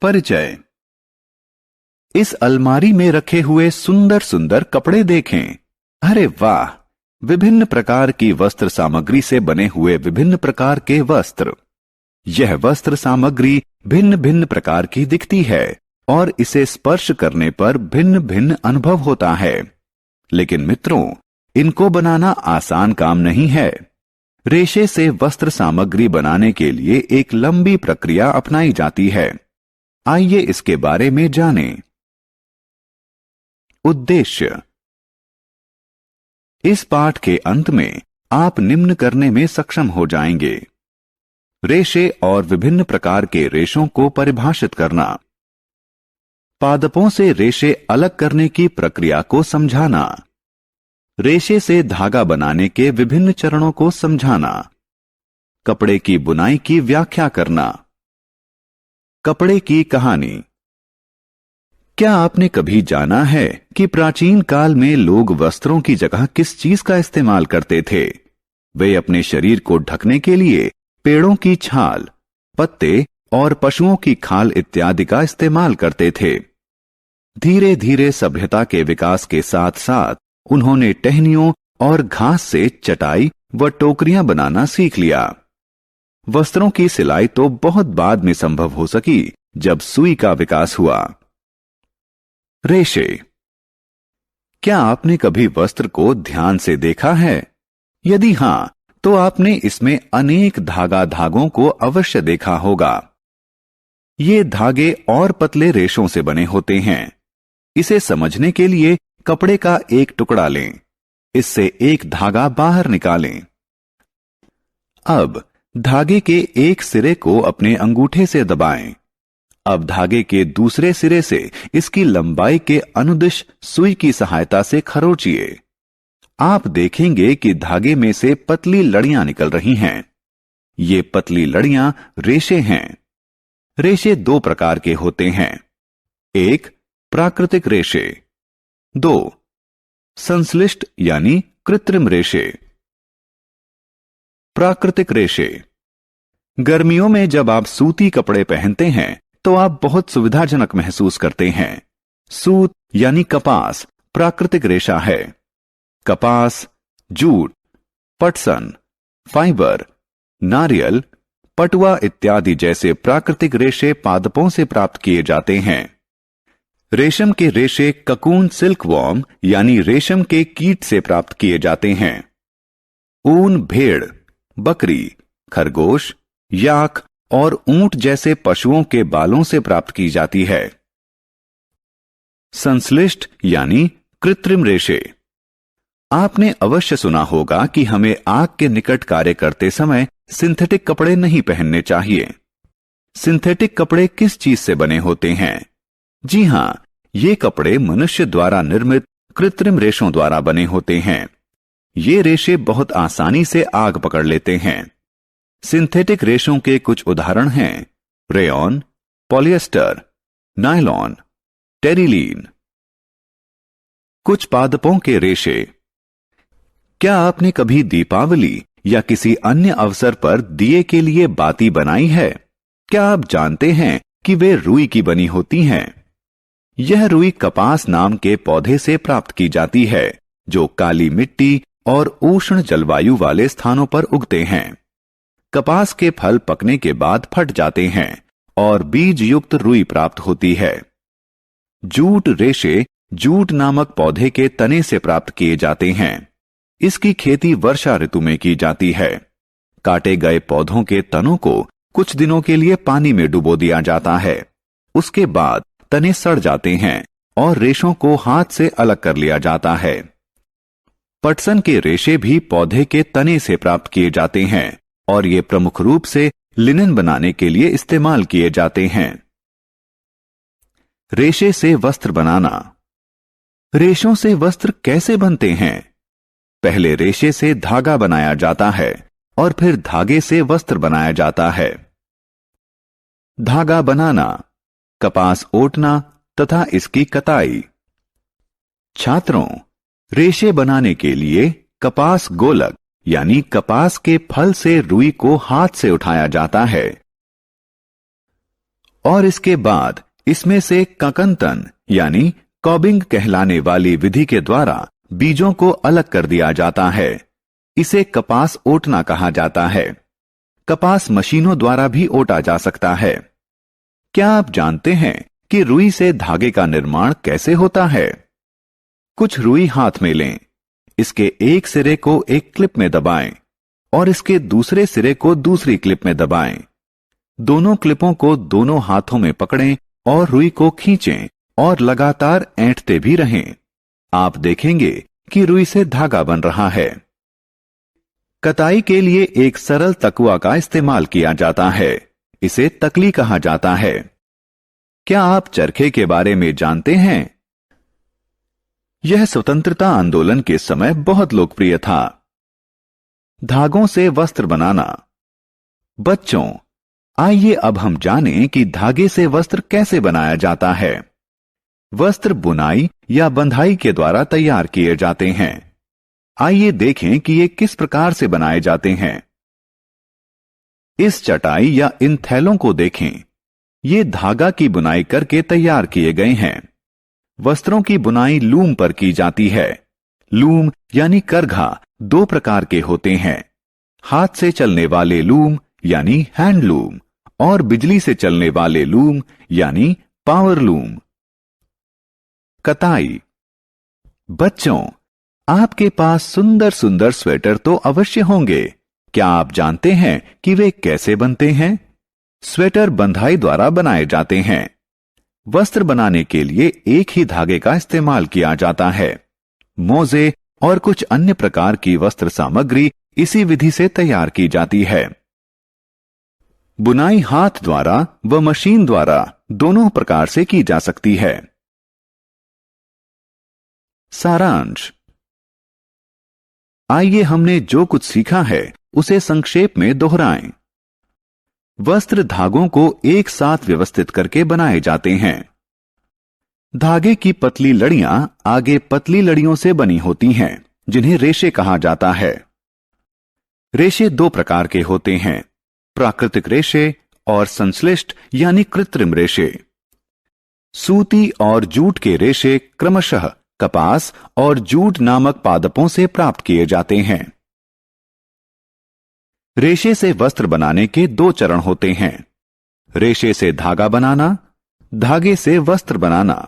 परिचय। इस अलमारी में रखे हुए सुंदर सुंदर कपड़े देखें। अरे वाह, विभिन्न प्रकार की वस्त्र सामग्री से बने हुए विभिन्न प्रकार के वस्त्र। यह वस्त्र सामग्री भिन्न भिन्न प्रकार की दिखती है और इसे स्पर्श करने पर भिन्न भिन्न अनुभव होता है। लेकिन मित्रों, इनको बनाना आसान काम नहीं है। रेशे से वस्त्र सामग्री बनाने के लिए एक लंबी प्रक्रिया अपनाई जाती है। आइए इसके बारे में जानें। उद्देश्य। इस पाठ के अंत में आप निम्न करने में सक्षम हो जाएंगे। रेशे और विभिन्न प्रकार के रेशों को परिभाषित करना, पादपों से रेशे अलग करने की प्रक्रिया को समझाना, रेशे से धागा बनाने के विभिन्न चरणों को समझाना, कपड़े की बुनाई की व्याख्या करना। कपड़े की कहानी। क्या आपने कभी जाना है कि प्राचीन काल में लोग वस्त्रों की जगह किस चीज का इस्तेमाल करते थे? वे अपने शरीर को ढकने के लिए पेड़ों की छाल, पत्ते और पशुओं की खाल इत्यादि का इस्तेमाल करते थे। धीरे धीरे सभ्यता के विकास के साथ साथ उन्होंने टहनियों और घास से चटाई व टोकरियां बनाना सीख लिया। वस्त्रों की सिलाई तो बहुत बाद में संभव हो सकी जब सुई का विकास हुआ। रेशे। क्या आपने कभी वस्त्र को ध्यान से देखा है? यदि हां, तो आपने इसमें अनेक धागों को अवश्य देखा होगा। ये धागे और पतले रेशों से बने होते हैं। इसे समझने के लिए कपड़े का एक टुकड़ा लें, इससे एक धागा बाहर निकालें। अब धागे के एक सिरे को अपने अंगूठे से दबाएं। अब धागे के दूसरे सिरे से इसकी लंबाई के अनुदिश सुई की सहायता से खरोंचिए। आप देखेंगे कि धागे में से पतली लड़ियां निकल रही हैं। ये पतली लड़ियां रेशे हैं। रेशे दो प्रकार के होते हैं। एक, प्राकृतिक रेशे। दो, संश्लिष्ट यानी कृत्रिम रेशे। प्राकृतिक रेशे। गर्मियों में जब आप सूती कपड़े पहनते हैं तो आप बहुत सुविधाजनक महसूस करते हैं। सूत यानी कपास प्राकृतिक रेशा है। कपास, जूट, पटसन, फाइबर, नारियल, पटुआ इत्यादि जैसे प्राकृतिक रेशे पादपों से प्राप्त किए जाते हैं। रेशम के रेशे ककून सिल्कवॉर्म यानी रेशम के कीट से प्राप्त किए जाते हैं। ऊन भेड़, बकरी, खरगोश, याक और ऊंट जैसे पशुओं के बालों से प्राप्त की जाती है। संश्लिष्ट यानी कृत्रिम रेशे। आपने अवश्य सुना होगा कि हमें आग के निकट कार्य करते समय सिंथेटिक कपड़े नहीं पहनने चाहिए। सिंथेटिक कपड़े किस चीज से बने होते हैं? जी हां, ये कपड़े मनुष्य द्वारा निर्मित कृत्रिम रेशों द्वारा बने होते हैं। ये रेशे बहुत आसानी से आग पकड़ लेते हैं। सिंथेटिक रेशों के कुछ उदाहरण हैं रेयॉन, पॉलिएस्टर, नायलॉन, टेरिलीन। कुछ पादपों के रेशे। क्या आपने कभी दीपावली या किसी अन्य अवसर पर दिए के लिए बाती बनाई है? क्या आप जानते हैं कि वे रुई की बनी होती हैं? यह रुई कपास नाम के पौधे से प्राप्त की जाती है, जो काली मिट्टी और उष्ण जलवायु वाले स्थानों पर उगते हैं। कपास के फल पकने के बाद फट जाते हैं और बीज युक्त रुई प्राप्त होती है। जूट रेशे जूट नामक पौधे के तने से प्राप्त किए जाते हैं। इसकी खेती वर्षा ऋतु में की जाती है। काटे गए पौधों के तनों को कुछ दिनों के लिए पानी में डुबो दिया जाता है। उसके बाद तने सड़ जाते हैं और रेशों को हाथ से अलग कर लिया जाता है। पटसन के रेशे भी पौधे के तने से प्राप्त किए जाते हैं और ये प्रमुख रूप से लिनन बनाने के लिए इस्तेमाल किए जाते हैं। रेशे से वस्त्र बनाना। रेशों से वस्त्र कैसे बनते हैं? पहले रेशे से धागा बनाया जाता है और फिर धागे से वस्त्र बनाया जाता है। धागा बनाना, कपास ओटना तथा इसकी कताई। छात्रों, रेशे बनाने के लिए कपास गोलक यानी कपास के फल से रुई को हाथ से उठाया जाता है और इसके बाद इसमें से ककंतन यानी कॉबिंग कहलाने वाली विधि के द्वारा बीजों को अलग कर दिया जाता है। इसे कपास ओटना कहा जाता है। कपास मशीनों द्वारा भी ओटा जा सकता है। क्या आप जानते हैं कि रुई से धागे का निर्माण कैसे होता है? कुछ रुई हाथ में लें, इसके एक सिरे को एक क्लिप में दबाएं और इसके दूसरे सिरे को दूसरी क्लिप में दबाएं। दोनों क्लिपों को दोनों हाथों में पकड़ें और रुई को खींचें और लगातार ऐंठते भी रहें। आप देखेंगे कि रुई से धागा बन रहा है। कताई के लिए एक सरल तकुआ का इस्तेमाल किया जाता है। इसे तकली कहा जाता है। क्या आप चरखे के बारे में जानते हैं? यह स्वतंत्रता आंदोलन के समय बहुत लोकप्रिय था। धागों से वस्त्र बनाना। बच्चों, आइए अब हम जानें कि धागे से वस्त्र कैसे बनाया जाता है। वस्त्र बुनाई या बंधाई के द्वारा तैयार किए जाते हैं। आइए देखें कि ये किस प्रकार से बनाए जाते हैं। इस चटाई या इन थैलों को देखें। ये धागा की बुनाई करके तैयार किए गए हैं। वस्त्रों की बुनाई लूम पर की जाती है। लूम यानी करघा दो प्रकार के होते हैं। हाथ से चलने वाले लूम यानी हैंडलूम और बिजली से चलने वाले लूम यानी पावर लूम। कताई। बच्चों, आपके पास सुंदर सुंदर स्वेटर तो अवश्य होंगे। क्या आप जानते हैं कि वे कैसे बनते हैं? स्वेटर बंधाई द्वारा बनाए जाते हैं। वस्त्र बनाने के लिए एक ही धागे का इस्तेमाल किया जाता है। मोजे और कुछ अन्य प्रकार की वस्त्र सामग्री इसी विधि से तैयार की जाती है। बुनाई हाथ द्वारा व मशीन द्वारा दोनों प्रकार से की जा सकती है। सारांश। आइए हमने जो कुछ सीखा है उसे संक्षेप में दोहराएं। वस्त्र धागों को एक साथ व्यवस्थित करके बनाए जाते हैं। धागे की पतली लड़ियां आगे पतली लड़ियों से बनी होती हैं, जिन्हें रेशे कहा जाता है। रेशे दो प्रकार के होते हैं, प्राकृतिक रेशे और संश्लिष्ट यानी कृत्रिम रेशे। सूती और जूट के रेशे क्रमशः कपास और जूट नामक पादपों से प्राप्त किए जाते हैं। रेशे से वस्त्र बनाने के दो चरण होते हैं, रेशे से धागा बनाना, धागे से वस्त्र बनाना।